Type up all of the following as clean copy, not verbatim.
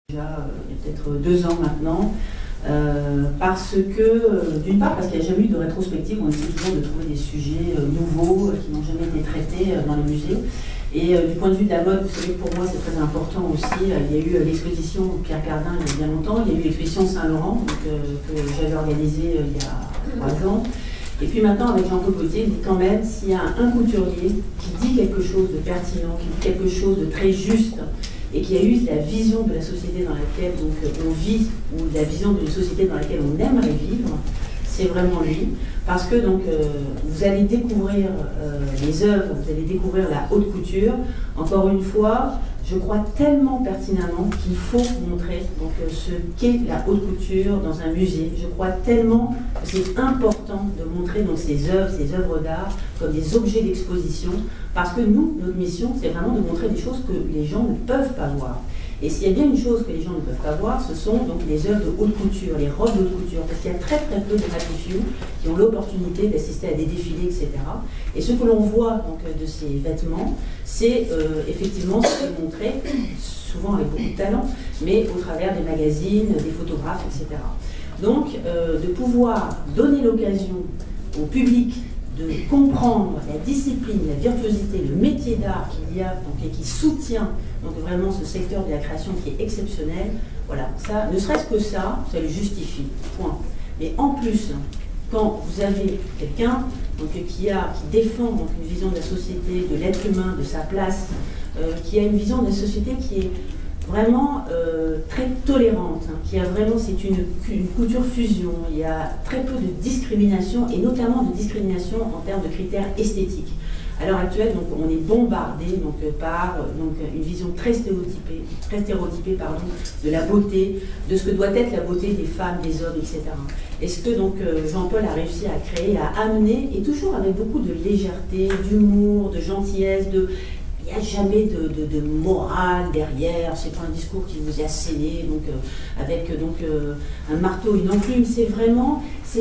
Déjà il y a peut-être 2 ans maintenant, parce que, d'une part, parce qu'il n'y a jamais eu de rétrospective, on essaie toujours de trouver des sujets nouveaux qui n'ont jamais été traités dans les musées. Et du point de vue de la mode, vous savez que pour moi c'est très important aussi, il y a eu l'exposition Pierre Cardin il y a bien longtemps, il y a eu l'exposition Saint-Laurent que j'avais organisée il y a 3 ans. Et puis maintenant, avec Jean-Paul Gaultier, il dit quand même, s'il y a un couturier qui dit quelque chose de pertinent, qui dit quelque chose de très juste, et qui a eu la vision de la société dans laquelle donc, on vit, ou la vision d'une société dans laquelle on aimerait vivre, c'est vraiment lui. Parce que donc, vous allez découvrir les œuvres, vous allez découvrir la haute couture. Encore une fois, je crois tellement pertinemment qu'il faut montrer donc, ce qu'est la haute couture dans un musée. Je crois tellement que c'est important de montrer donc, ces œuvres d'art comme des objets d'exposition, parce que nous, notre mission, c'est vraiment de montrer des choses que les gens ne peuvent pas voir. Et s'il y a bien une chose que les gens ne peuvent pas voir, ce sont donc les œuvres de haute couture, les robes de haute couture, parce qu'il y a très très peu de happy qui ont l'opportunité d'assister à des défilés, etc. Et ce que l'on voit donc, de ces vêtements, c'est effectivement ce qui est montré, souvent avec beaucoup de talent, mais au travers des magazines, des photographes, etc. Donc, de pouvoir donner l'occasion au public de comprendre la discipline, la virtuosité, le métier d'art qu'il y a donc, et qui soutient donc, vraiment ce secteur de la création qui est exceptionnel, voilà, ça, ne serait-ce que ça le justifie, point. Mais en plus, quand vous avez quelqu'un qui défend donc, une vision de la société, de l'être humain, de sa place, qui a une vision de la société qui est vraiment très tolérante, qui a vraiment, c'est une couture fusion, il y a très peu de discrimination, et notamment de discrimination en termes de critères esthétiques. À l'heure actuelle, donc, on est bombardé donc, par donc, une vision très stéréotypée de la beauté, de ce que doit être la beauté des femmes, des hommes, etc. Et ce que donc Jean-Paul a réussi à créer, à amener, et toujours avec beaucoup de légèreté, d'humour, de gentillesse, il n'y a jamais de morale derrière, c'est pas un discours qui vous est asséné donc, avec donc, un marteau, une enclume, c'est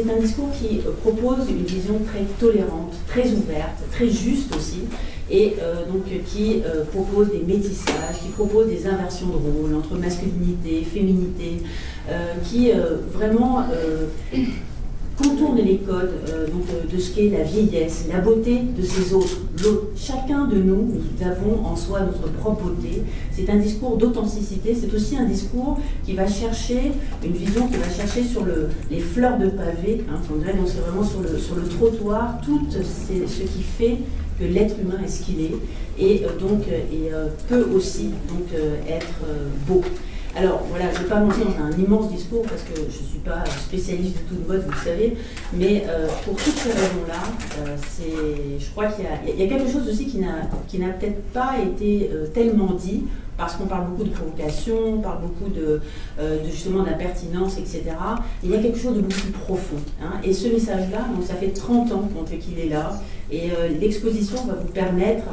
un discours qui propose une vision très tolérante, très ouverte, très juste aussi, et donc qui propose des métissages, qui propose des inversions de rôle entre masculinité, féminité, qui vraiment contourne les codes de ce qu'est la vieillesse, la beauté de ces autres. Chacun de nous, nous avons en soi notre propre beauté. C'est un discours d'authenticité, c'est aussi un discours qui va chercher, une vision qui va chercher sur les fleurs de pavé, donc c'est vraiment sur le trottoir, tout ce qui fait que l'être humain est ce qu'il est, et peut aussi donc, être beau. Alors voilà, je ne vais pas monter dans un immense discours parce que je ne suis pas spécialiste du tout de mode, vous le savez, mais pour toutes ces raisons-là, je crois qu'il y a quelque chose aussi qui n'a peut-être pas été tellement dit, parce qu'on parle beaucoup de provocation, on parle beaucoup justement de la pertinence, etc. Il y a quelque chose de beaucoup plus profond. Hein, et ce message-là, donc ça fait 30 ans qu'il est là, et l'exposition va vous permettre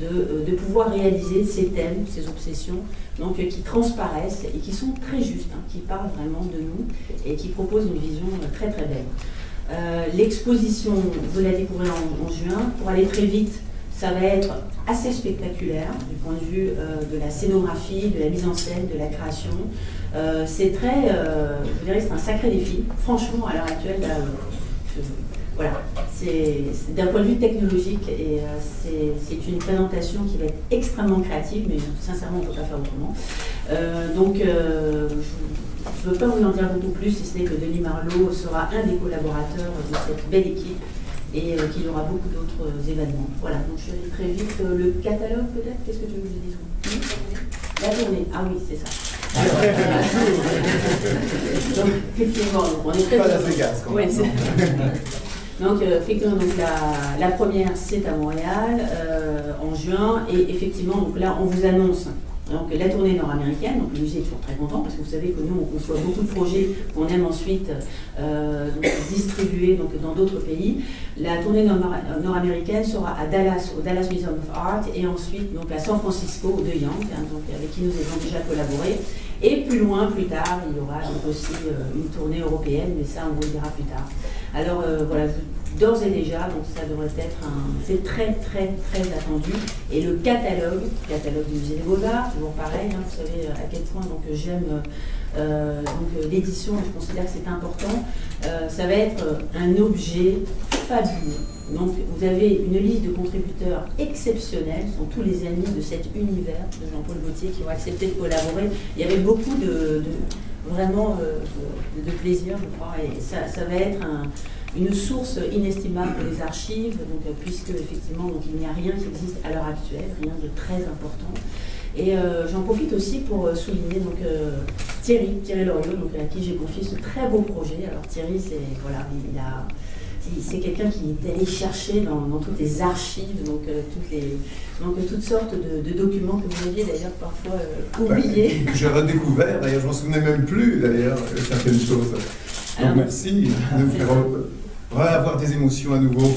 de pouvoir réaliser ces thèmes, ces obsessions, donc, qui transparaissent et qui sont très justes, qui parlent vraiment de nous et qui proposent une vision très très belle. L'exposition, vous la découvrez en juin. Pour aller très vite, ça va être assez spectaculaire du point de vue de la scénographie, de la mise en scène, de la création. C'est très, je dirais, c'est un sacré défi. Franchement, à l'heure actuelle, voilà, c'est d'un point de vue technologique et c'est une présentation qui va être extrêmement créative, mais sincèrement on ne peut pas faire autrement. Donc je ne veux pas vous en dire beaucoup plus, si ce n'est que Denis Marlot sera un des collaborateurs de cette belle équipe et qu'il y aura beaucoup d'autres événements. Voilà, donc je vais très vite. Le catalogue peut-être, qu'est-ce que tu veux que je dise? La tournée, ah oui, c'est ça. Donc effectivement, on est très pas la Vegas, quand même. Donc, effectivement, donc, la première, c'est à Montréal, en juin, et effectivement, donc, là, on vous annonce donc, la tournée nord-américaine. Donc, le musée est toujours très content, parce que vous savez que nous, on conçoit beaucoup de projets qu'on aime ensuite donc, distribuer donc, dans d'autres pays. La tournée nord-américaine sera à Dallas, au Dallas Museum of Art, et ensuite donc, à San Francisco, au De Young, donc, avec qui nous avons déjà collaboré. Et plus loin, plus tard, il y aura donc aussi une tournée européenne, mais ça, on vous le dira plus tard. Alors voilà, d'ores et déjà, donc ça devrait être c'est très très très attendu. Et le catalogue du musée des Beaux-Arts, toujours pareil, hein, vous savez à quel point donc j'aime l'édition, et je considère que c'est important. Ça va être un objet fabuleux. Donc vous avez une liste de contributeurs exceptionnels, ce sont tous les amis de cet univers de Jean-Paul Gaultier qui ont accepté de collaborer. Il y avait beaucoup vraiment de plaisir, je crois, et ça va être une source inestimable pour les archives, donc, puisque effectivement donc, il n'y a rien qui existe à l'heure actuelle, rien de très important. Et j'en profite aussi pour souligner donc, Thierry Loriot, donc, à qui j'ai confié ce très beau projet. Alors Thierry, c'est quelqu'un qui est allé chercher dans toutes les archives, donc, toutes sortes de documents que vous aviez d'ailleurs parfois oubliés. J'ai redécouvert, d'ailleurs je m'en souvenais même plus d'ailleurs, certaines choses. Donc merci de me faire avoir des émotions à nouveau.